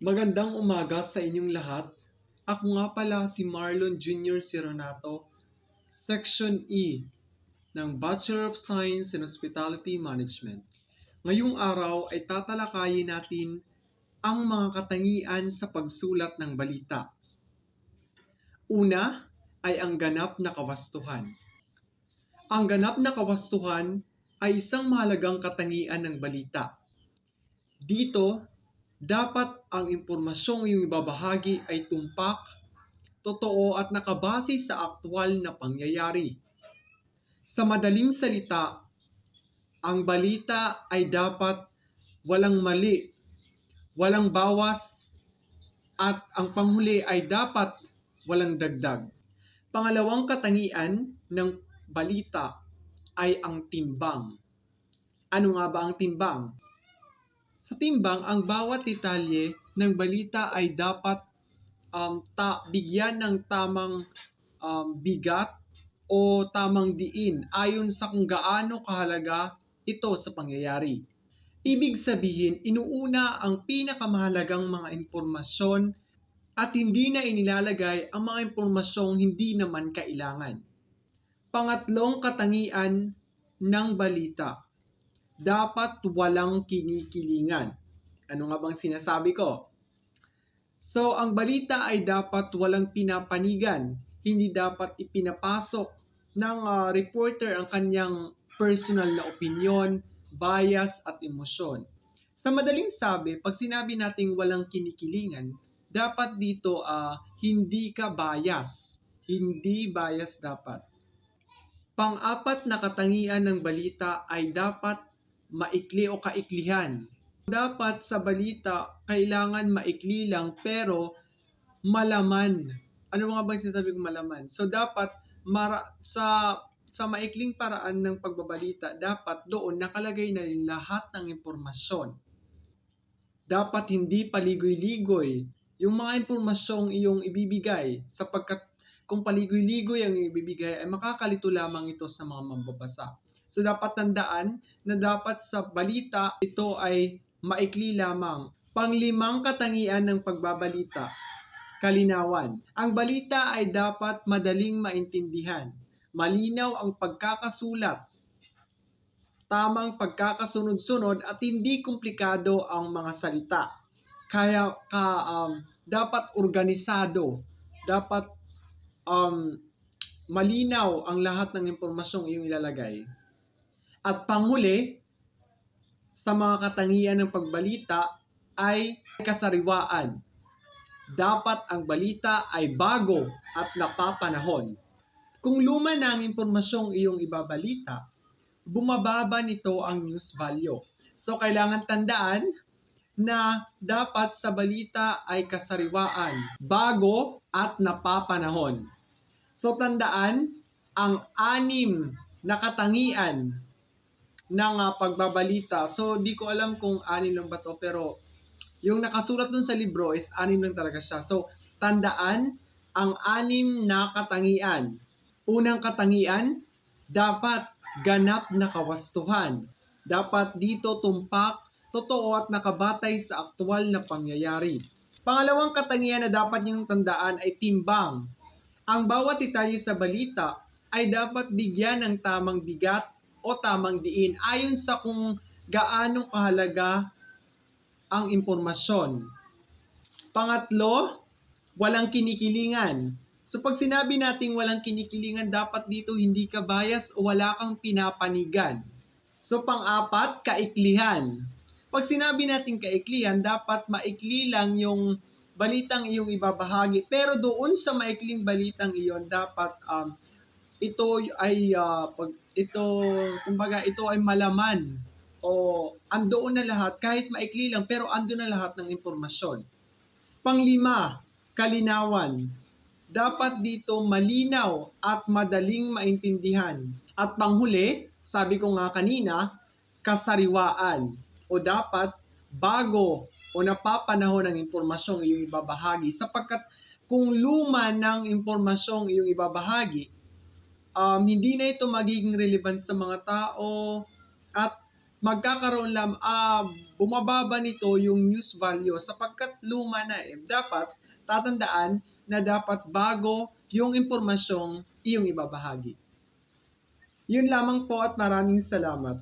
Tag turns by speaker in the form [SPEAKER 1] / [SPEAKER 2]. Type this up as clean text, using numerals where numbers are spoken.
[SPEAKER 1] Magandang umaga sa inyong lahat. Ako nga pala si Marlon Jr. Sironato, Section E ng Bachelor of Science in Hospitality Management. Ngayong araw ay tatalakayin natin ang mga katangian sa pagsulat ng balita. Una ay ang ganap na kawastuhan. Ang ganap na kawastuhan ay isang mahalagang katangian ng balita. Dito, dapat ang impormasyong iyong ibabahagi ay tumpak, totoo at nakabase sa aktwal na pangyayari. Sa madaling salita, ang balita ay dapat walang mali, walang bawas, at ang panghuli ay dapat walang dagdag. Pangalawang katangian ng balita ay ang timbang. Ano nga ba ang timbang? Sa timbang, ang bawat detalye ng balita ay dapat bigyan ng tamang bigat o tamang diin ayon sa kung gaano kahalaga ito sa pangyayari. Ibig sabihin, inuuna ang pinakamahalagang mga impormasyon at hindi na inilalagay ang mga impormasyong hindi naman kailangan. Pangatlong katangian ng balita, dapat walang kinikilingan. Ano nga bang sinasabi ko? So, ang balita ay dapat walang pinapanigan. Hindi dapat ipinapasok ng reporter ang kanyang personal na opinion, bias at emosyon. Sa madaling sabi, pag sinabi nating walang kinikilingan, dapat dito hindi ka bias. Hindi bias dapat. Pang-apat na katangian ng balita ay dapat maikli o kaiklihan. Dapat sa balita, kailangan maikli lang pero malaman. Ano nga ba sinasabi kong malaman? So dapat sa maikling paraan ng pagbabalita, dapat doon nakalagay na lahat ng impormasyon. Dapat hindi paligoy-ligoy yung mga impormasyong iyong ibibigay sapagkat kung paligoy-ligoy ang ibibigay ay makakalito lamang ito sa mga mambabasa. So dapat tandaan na dapat sa balita ito ay maikli lamang. Panglimang katangian ng pagbabalita, kalinawan. Ang balita ay dapat madaling maintindihan. Malinaw ang pagkakasulat, tamang pagkakasunod-sunod at hindi komplikado ang mga salita. Kaya dapat organisado, dapat malinaw ang lahat ng impormasyong iyong ilalagay. At panghuli, sa mga katangian ng pagbalita ay kasariwaan. Dapat ang balita ay bago at napapanahon. Kung luma na ang impormasyong iyong ibabalita, bumababa nito ang news value. So kailangan tandaan na dapat sa balita ay kasariwaan, bago at napapanahon. So tandaan ang 6 na katangian ng pagbabalita. So di ko alam kung 6 lang ba to, pero yung nakasulat dun sa libro is 6 lang talaga siya. So tandaan ang 6 na katangian. Unang katangian, dapat ganap na kawastuhan. Dapat dito tumpak, totoo at nakabatay sa aktwal na pangyayari. Pangalawang katangian na dapat niyong tandaan ay timbang. Ang bawat detalye sa balita ay dapat bigyan ng tamang bigat o tamang diin ayon sa kung gaano kahalaga ang impormasyon. Pangatlo, walang kinikilingan. So pag sinabi nating walang kinikilingan, dapat dito hindi ka bias o wala kang pinapanigan. So pang-apat, kaiklihan. Pag sinabi nating kaiklihan, dapat maikli lang yung balitang iyong ibabahagi. Pero doon sa maikling balitang iyon, dapat ito ay ito ay malaman o andoon na lahat kahit maikli lang pero andoon na lahat ng impormasyon. Panglima, kalinawan. Dapat dito malinaw at madaling maintindihan. At panghuli, sabi ko nga kanina, kasariwaan o dapat bago o napapanahon ng impormasyong iyong ibabahagi sapagkat kung luma ng impormasyong iyong ibabahagi, hindi na ito magiging relevant sa mga tao at magkakaroon bumababa nito yung news value sapagkat luma na eh. Dapat tatandaan na dapat bago yung impormasyong iyong ibabahagi. Yun lamang po at maraming salamat.